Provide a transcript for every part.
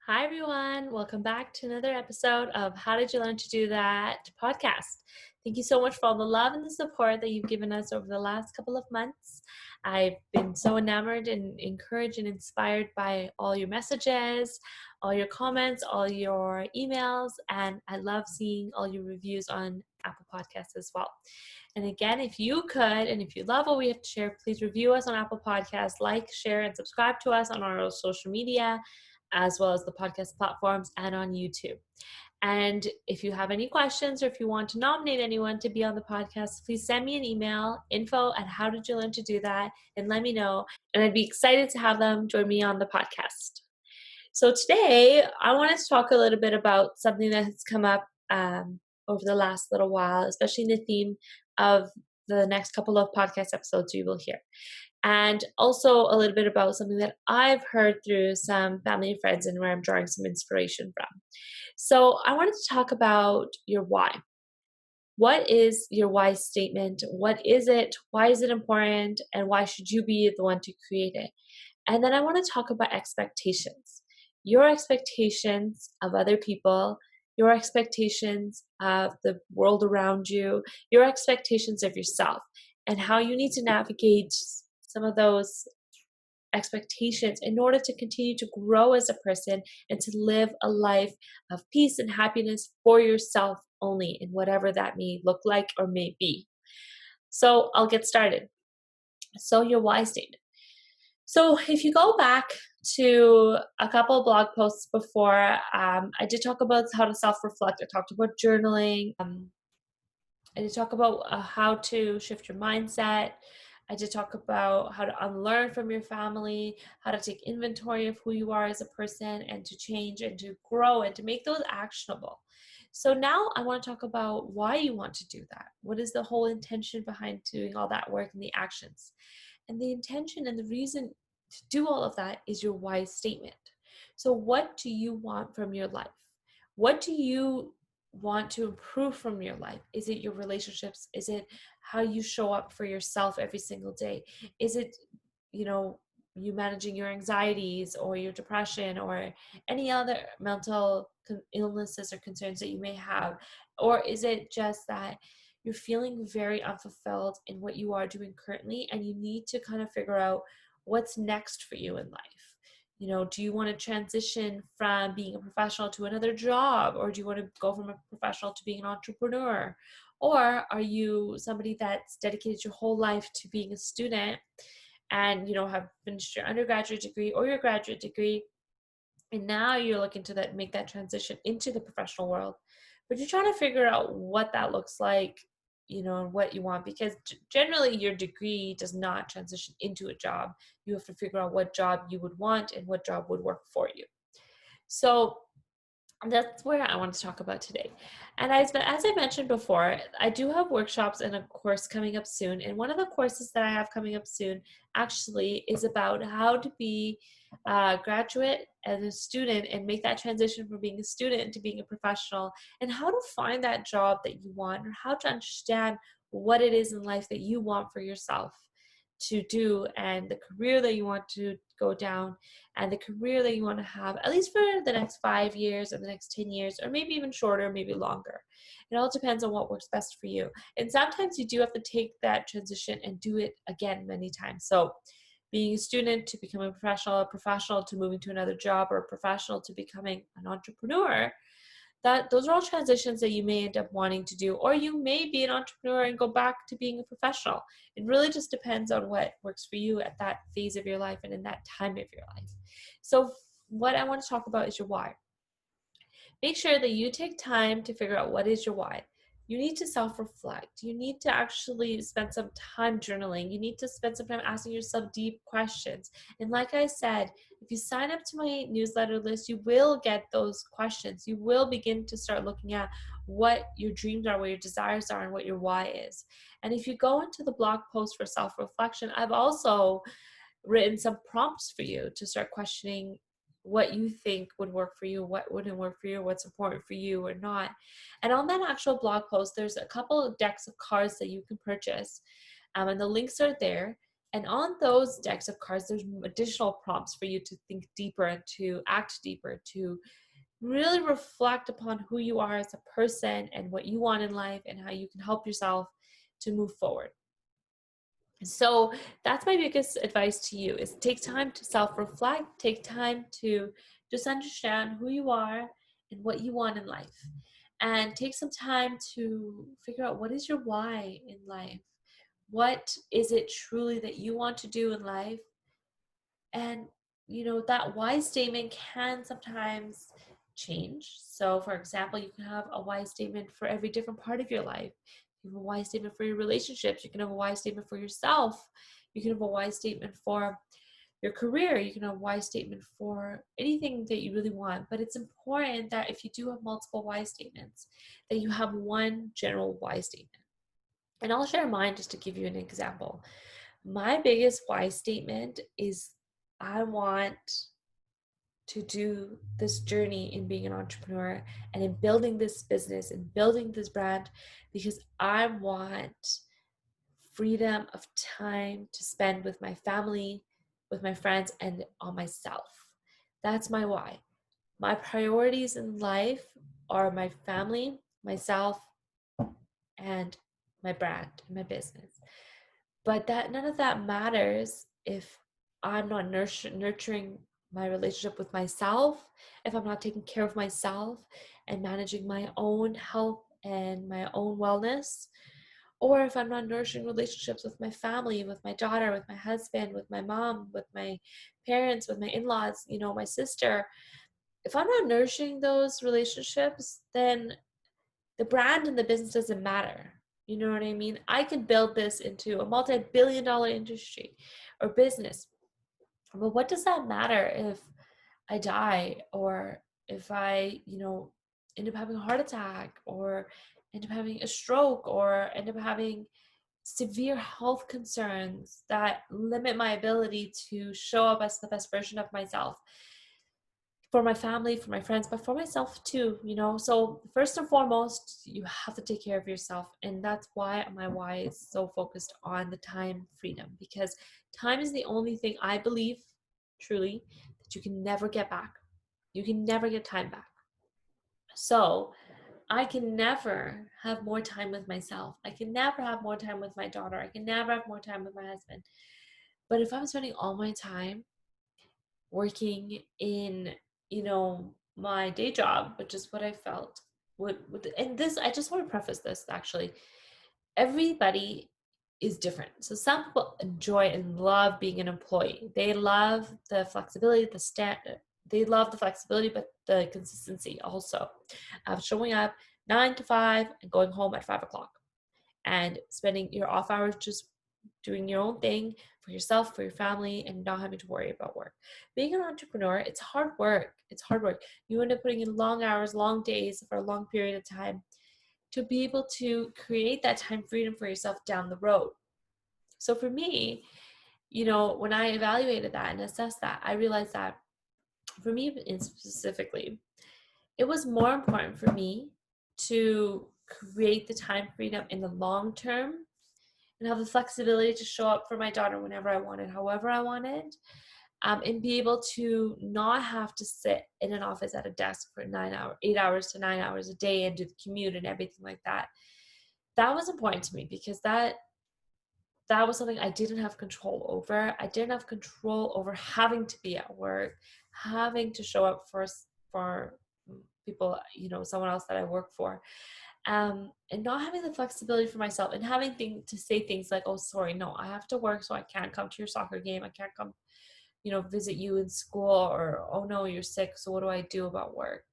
Hi, everyone. Welcome back to another episode of How Did You Learn to Do That podcast. Thank you so much for all the love and the support that you've given us over the last couple of months. I've been so enamored and encouraged and inspired by all your messages, all your comments, all your emails, and I love seeing all your reviews on Apple Podcasts as well. And again, if you could, and if you love what we have to share, please review us on Apple Podcasts, like, share, and subscribe to us on our social media, as well as the podcast platforms and on YouTube. And if you have any questions or if you want to nominate anyone to be on the podcast, please send me an email, info@howdidyoulearntodo that, and let me know. And I'd be excited to have them join me on the podcast. So today, I wanted to talk a little bit about something that has come up over the last little while, especially in the theme of the next couple of podcast episodes you will hear. And also a little bit about something that I've heard through some family and friends and where I'm drawing some inspiration from. So I wanted to talk about your why. What is your why statement? What is it? Why is it important? And why should you be the one to create it? And then I want to talk about expectations. Your expectations of other people, your expectations of the world around you, your expectations of yourself, and how you need to navigate some of those expectations in order to continue to grow as a person and to live a life of peace and happiness for yourself only, in whatever that may look like or may be. So I'll get started. So your why statement. So if you go back to a couple of blog posts before, I did talk about how to self-reflect. I talked about journaling. I did talk about how to shift your mindset. I did talk about how to unlearn from your family, how to take inventory of who you are as a person, and to change and to grow and to make those actionable. So now I want to talk about why you want to do that. What is the whole intention behind doing all that work and the actions? And the intention and the reason to do all of that is your why statement. So, what do you want from your life? What do you want to improve from your life? Is it your relationships? Is it how you show up for yourself every single day? Is it, you know, you managing your anxieties or your depression or any other mental illnesses or concerns that you may have? Or is it just that you're feeling very unfulfilled in what you are doing currently and you need to kind of figure out what's next for you in life? Do you want to transition from being a professional to another job, or do you want to go from a professional to being an entrepreneur? Or are you somebody that's dedicated your whole life to being a student and, have finished your undergraduate degree or your graduate degree, and now you're looking to make that transition into the professional world, but you're trying to figure out what that looks like, and what you want, because generally your degree does not transition into a job. You have to figure out what job you would want and what job would work for you. So that's where I want to talk about today. And as I mentioned before, I do have workshops and a course coming up soon. And one of the courses that I have coming up soon actually is about how to be a graduate as a student and make that transition from being a student to being a professional, and how to find that job that you want, or how to understand what it is in life that you want for yourself to do, and the career that you want to go down, and the career that you want to have, at least for the next 5 years or the next 10 years, or maybe even shorter, maybe longer. It all depends on what works best for you. And sometimes you do have to take that transition and do it again many times. So being a student to becoming a professional to moving to another job, or a professional to becoming an entrepreneur, that those are all transitions that you may end up wanting to do, or you may be an entrepreneur and go back to being a professional. It really just depends on what works for you at that phase of your life and in that time of your life. So what I want to talk about is your why. Make sure that you take time to figure out what is your why. You need to self-reflect. You need to actually spend some time journaling. You need to spend some time asking yourself deep questions. And like I said, if you sign up to my newsletter list, you will get those questions. You will begin to start looking at what your dreams are, what your desires are, and what your why is. And if you go into the blog post for self-reflection, I've also written some prompts for you to start questioning what you think would work for you, what wouldn't work for you, what's important for you or not. And on that actual blog post, there's a couple of decks of cards that you can purchase, and the links are there. And on those decks of cards, there's additional prompts for you to think deeper, to act deeper, to really reflect upon who you are as a person and what you want in life and how you can help yourself to move forward. So that's my biggest advice to you is take time to self-reflect, take time to just understand who you are and what you want in life. And take some time to figure out what is your why in life. What is it truly that you want to do in life? And that why statement can sometimes change. So for example, you can have a why statement for every different part of your life. You have a why statement for your relationships, you can have a why statement for yourself, you can have a why statement for your career, you can have a why statement for anything that you really want. But it's important that if you do have multiple why statements, that you have one general why statement. And I'll share mine just to give you an example. My biggest why statement is I want to do this journey in being an entrepreneur and in building this business and building this brand because I want freedom of time to spend with my family, with my friends, and on myself. That's my why. My priorities in life are my family, myself, and my brand, my business. But that none of that matters if I'm not nurturing my relationship with myself, if I'm not taking care of myself and managing my own health and my own wellness, or if I'm not nourishing relationships with my family, with my daughter, with my husband, with my mom, with my parents, with my in-laws, my sister. If I'm not nourishing those relationships, then the brand and the business doesn't matter. You know what I mean? I can build this into a multi-billion-dollar industry or business. But what does that matter if I die or if I, end up having a heart attack or end up having a stroke or end up having severe health concerns that limit my ability to show up as the best version of myself? For my family, for my friends, but for myself too. So first and foremost, you have to take care of yourself. And that's why my why is so focused on the time freedom, because time is the only thing I believe truly that you can never get back. You can never get time back. So I can never have more time with myself. I can never have more time with my daughter. I can never have more time with my husband. But if I'm spending all my time working in my day job, which is what I felt would and this, I just want to preface this actually, everybody is different. So some people enjoy and love being an employee. They love the flexibility, they love the flexibility, but the consistency also of showing up 9 to 5 and going home at 5 o'clock and spending your off hours just doing your own thing for yourself, for your family, and not having to worry about work. Being an entrepreneur, it's hard work. It's hard work. You end up putting in long hours, long days for a long period of time to be able to create that time freedom for yourself down the road. So for me, when I evaluated that and assessed that, I realized that for me specifically, it was more important for me to create the time freedom in the long term and have the flexibility to show up for my daughter whenever I wanted, however I wanted, and be able to not have to sit in an office at a desk for 8 hours to 9 hours a day and do the commute and everything like that. That was important to me because that was something I didn't have control over. I didn't have control over having to be at work, having to show up for people, someone else that I work for. And not having the flexibility for myself and having to say things like, oh, sorry, no, I have to work, so I can't come to your soccer game. I can't come, visit you in school, or, oh no, you're sick, so what do I do about work?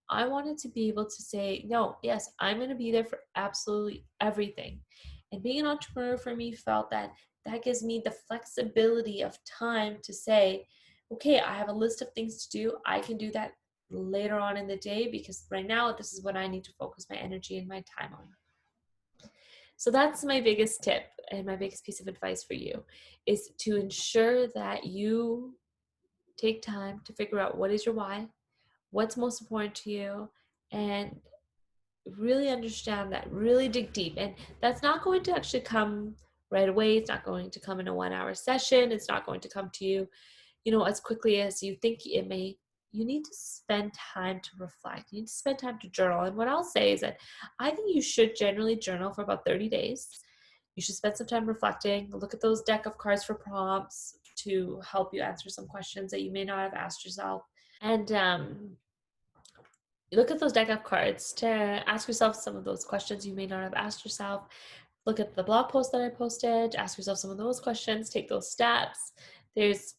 I wanted to be able to say, no, yes, I'm going to be there for absolutely everything. And being an entrepreneur for me felt that gives me the flexibility of time to say, okay, I have a list of things to do. I can do that later on in the day because right now this is what I need to focus my energy and my time on. So that's my biggest tip and my biggest piece of advice for you is to ensure that you take time to figure out what is your why, what's most important to you, and really understand that, really dig deep. And that's not going to actually come right away. It's not going to come in a 1 hour session. It's not going to come to you, as quickly as you think it may. You need to spend time to reflect. You need to spend time to journal. And what I'll say is that I think you should generally journal for about 30 days. You should spend some time reflecting. Look at those deck of cards for prompts to help you answer some questions that you may not have asked yourself. And look at those deck of cards to ask yourself some of those questions you may not have asked yourself. Look at the blog post that I posted, ask yourself some of those questions, take those steps. There's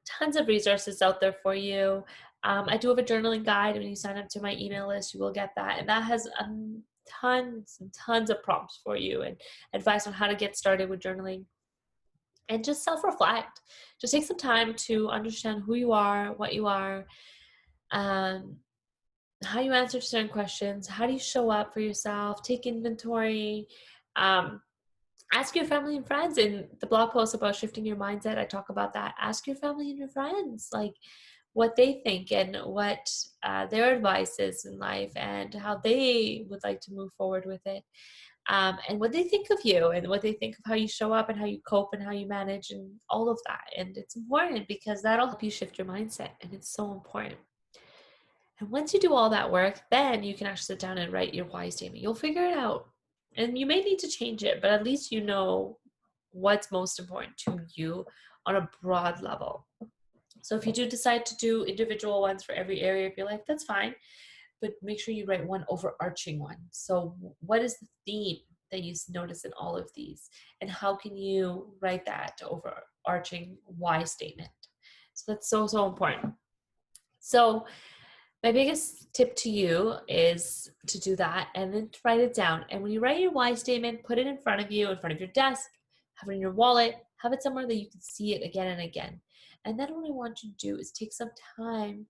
tons of resources out there for you. I do have a journaling guide. When you sign up to my email list, you will get that. And that has tons and tons of prompts for you and advice on how to get started with journaling. And just self-reflect. Just take some time to understand who you are, what you are, how you answer to certain questions, how do you show up for yourself, take inventory, ask your family and friends. In the blog post about shifting your mindset, I talk about that. Ask your family and your friends, like what they think and what their advice is in life and how they would like to move forward with it. And what they think of you and what they think of how you show up and how you cope and how you manage and all of that. And it's important because that'll help you shift your mindset, and it's so important. And once you do all that work, then you can actually sit down and write your why statement. You'll figure it out. And you may need to change it, but at least you know what's most important to you on a broad level. So if you do decide to do individual ones for every area of your life, that's fine. But make sure you write one overarching one. So what is the theme that you notice in all of these? And how can you write that overarching why statement? So that's so, so important. So my biggest tip to you is to do that and then to write it down. And when you write your why statement, put it in front of you, in front of your desk, have it in your wallet, have it somewhere that you can see it again and again. And then what I want you to do is take some time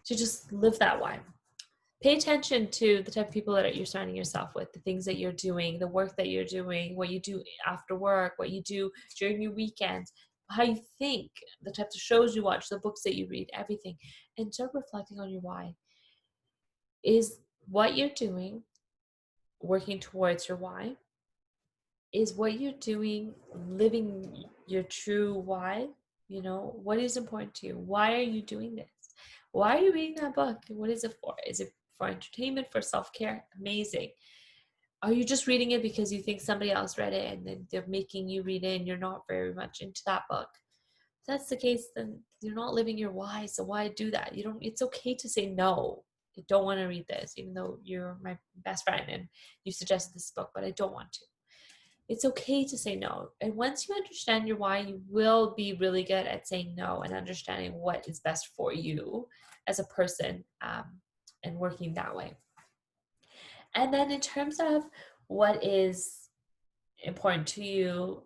to just live that why. Pay attention to the type of people that you're surrounding yourself with, the things that you're doing, the work that you're doing, what you do after work, what you do during your weekends, how you think, the types of shows you watch, the books that you read, everything. And start reflecting on your why. Is what you're doing working towards your why? Is what you're doing living your true why? What is important to you? Why are you doing this? Why are you reading that book? What is it for? Is it for entertainment, for self-care? Amazing. Are you just reading it because you think somebody else read it and then they're making you read it and you're not very much into that book? If that's the case, then you're not living your why. So why do that? It's okay to say no. I don't want to read this, even though you're my best friend and you suggested this book, but I don't want to. It's okay to say no. And once you understand your why, you will be really good at saying no and understanding what is best for you as a person, and working that way. And then in terms of what is important to you,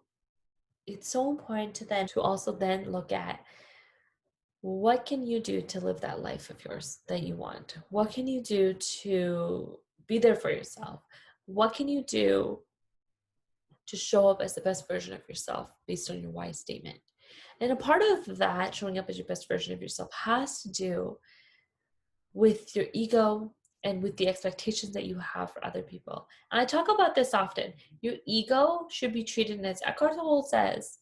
it's so important to also then look at what can you do to live that life of yours that you want? What can you do to be there for yourself? What can you do to show up as the best version of yourself based on your why statement? And a part of that, showing up as your best version of yourself, has to do with your ego and with the expectations that you have for other people. And I talk about this often. Your ego should be treated as Eckhart Tolle says.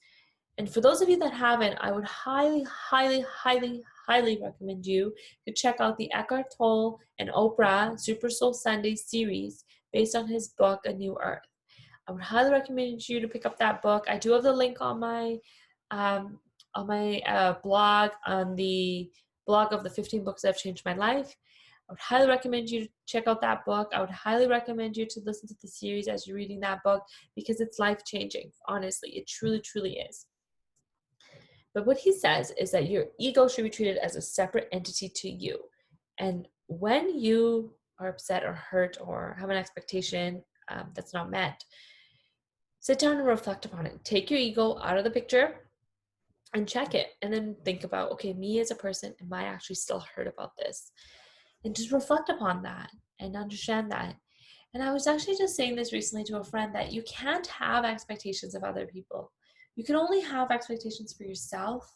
And for those of you that haven't, I would highly, highly, highly, highly recommend you to check out the Eckhart Tolle and Oprah Super Soul Sunday series based on his book, A New Earth. I would highly recommend you to pick up that book. I do have the link on my blog, on the blog of the 15 books that have changed my life. I would highly recommend you to check out that book. I would highly recommend you to listen to the series as you're reading that book because it's life-changing. Honestly, it truly, truly is. But what he says is that your ego should be treated as a separate entity to you. And when you are upset or hurt or have an expectation that's not met, sit down and reflect upon it. Take your ego out of the picture and check it. And then think about, okay, me as a person, am I actually still hurt about this? And just reflect upon that and understand that. And I was actually just saying this recently to a friend that you can't have expectations of other people. You can only have expectations for yourself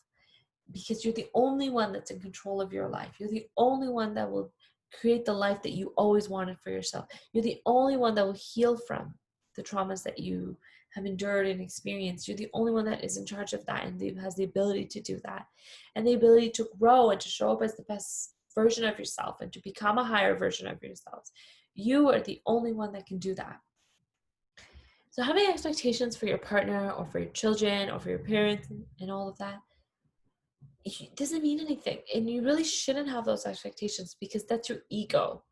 because you're the only one that's in control of your life. You're the only one that will create the life that you always wanted for yourself. You're the only one that will heal from the traumas that you have endured and experienced. You're the only one that is in charge of that and has the ability to do that, and the ability to grow and to show up as the best version of yourself and to become a higher version of yourselves. You are the only one that can do that. So having expectations for your partner or for your children or for your parents and all of that, it doesn't mean anything. And you really shouldn't have those expectations, because that's your ego.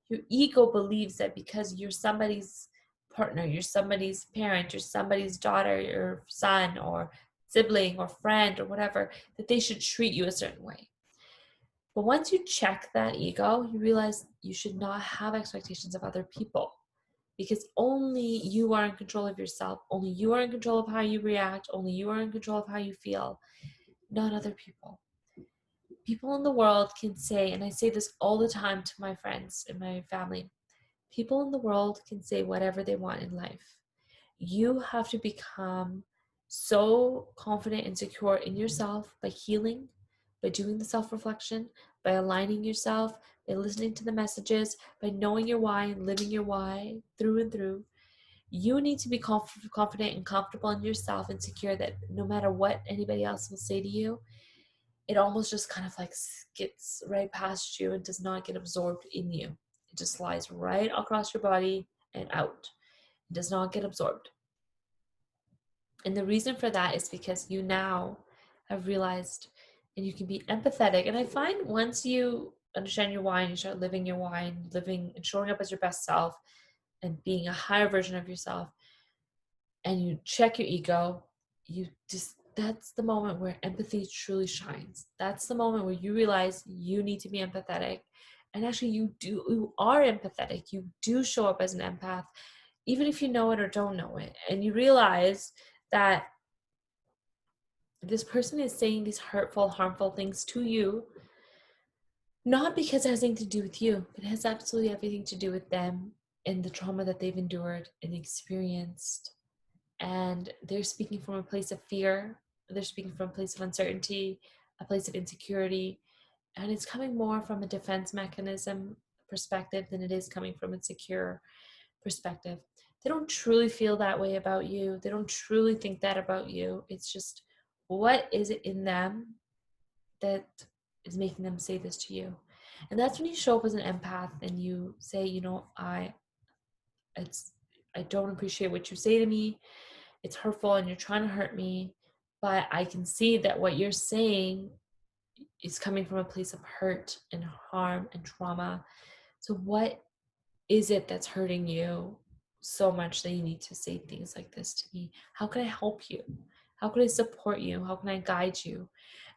Your ego believes that because you're somebody's partner, you're somebody's parent, you're somebody's daughter, your son or sibling or friend or whatever, that they should treat you a certain way. But once you check that ego, you realize you should not have expectations of other people, because only you are in control of yourself. Only you are in control of how you react. Only you are in control of how you feel, not other people. People in the world can say, and I say this all the time to my friends and my family, people in the world can say whatever they want in life. You have to become so confident and secure in yourself by healing, by doing the self-reflection, by aligning yourself, by listening to the messages, by knowing your why and living your why through and through. You need to be confident and comfortable in yourself and secure that no matter what anybody else will say to you, it almost just kind of like skips right past you and does not get absorbed in you. It just slides right across your body and out. It does not get absorbed. And the reason for that is because you now have realized, and you can be empathetic. And I find once you understand your why and you start living your why and living and showing up as your best self and being a higher version of yourself, and you check your ego, you just, that's the moment where empathy truly shines. That's the moment where you realize you need to be empathetic. And actually you are empathetic. You do show up as an empath, even if you know it or don't know it. And you realize that this person is saying these hurtful, harmful things to you, not because it has anything to do with you, but it has absolutely everything to do with them and the trauma that they've endured and experienced. And they're speaking from a place of fear. They're speaking from a place of uncertainty, a place of insecurity. And it's coming more from a defense mechanism perspective than it is coming from a secure perspective. They don't truly feel that way about you. They don't truly think that about you. It's just, what is it in them that is making them say this to you? And that's when you show up as an empath and you say, you know, I don't appreciate what you say to me. It's hurtful and you're trying to hurt me, but I can see that what you're saying is coming from a place of hurt and harm and trauma. So what is it that's hurting you so much that you need to say things like this to me? How can I help you? How can I support you? How can I guide you?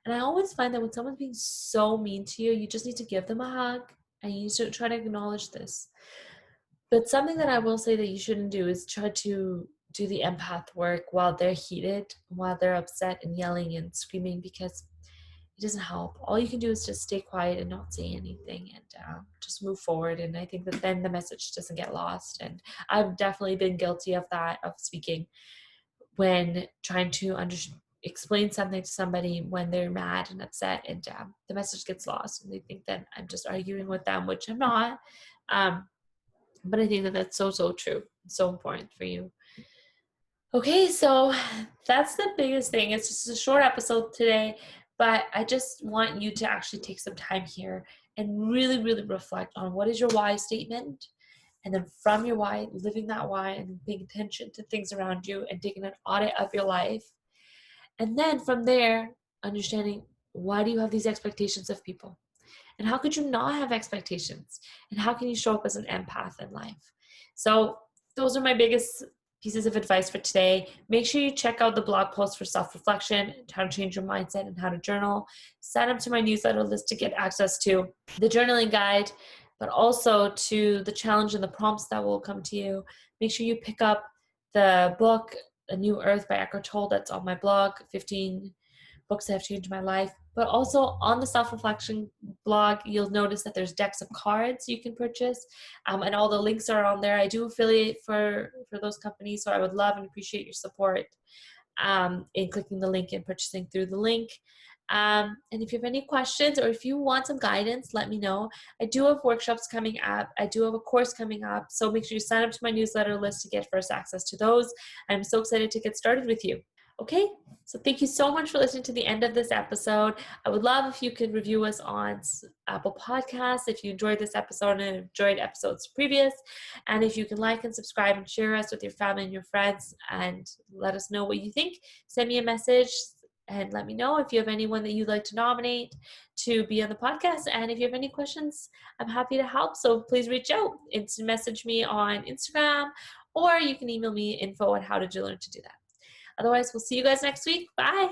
And I always find that when someone's being so mean to you, you just need to give them a hug and you need to try to acknowledge this. But something that I will say that you shouldn't do is try to do the empath work while they're heated, while they're upset and yelling and screaming, because it doesn't help. All you can do is just stay quiet and not say anything and just move forward. And I think that then the message doesn't get lost. And I've definitely been guilty of that, of speaking when trying to explain something to somebody when they're mad and upset, and the message gets lost and they think that I'm just arguing with them, which I'm not. But I think that that's so, so true. It's so important for you. Okay, so that's the biggest thing. It's just a short episode today, but I just want you to actually take some time here and really, really reflect on what is your why statement. And then from your why, living that why and paying attention to things around you and taking an audit of your life. And then from there, understanding, why do you have these expectations of people? And how could you not have expectations? And how can you show up as an empath in life? So those are my biggest pieces of advice for today. Make sure you check out the blog post for self-reflection, how to change your mindset and how to journal. Sign up to my newsletter list to get access to the journaling guide, but also to the challenge and the prompts that will come to you. Make sure you pick up the book, A New Earth by Eckhart Tolle, that's on my blog, 15 books that have changed my life. But also on the self-reflection blog, you'll notice that there's decks of cards you can purchase, and all the links are on there. I do affiliate for those companies, so I would love and appreciate your support in clicking the link and purchasing through the link. And if you have any questions or if you want some guidance, let me know. I do have workshops coming up. I do have a course coming up. So make sure you sign up to my newsletter list to get first access to those. I'm so excited to get started with you. Okay, so thank you so much for listening to the end of this episode. I would love if you could review us on Apple Podcasts if you enjoyed this episode and enjoyed episodes previous. And if you can like and subscribe and share us with your family and your friends and let us know what you think. Send me a message and let me know if you have anyone that you'd like to nominate to be on the podcast. And if you have any questions, I'm happy to help. So please reach out. Instant message me on Instagram, or you can email me info@howdidyolearn to do that. Otherwise, we'll see you guys next week. Bye.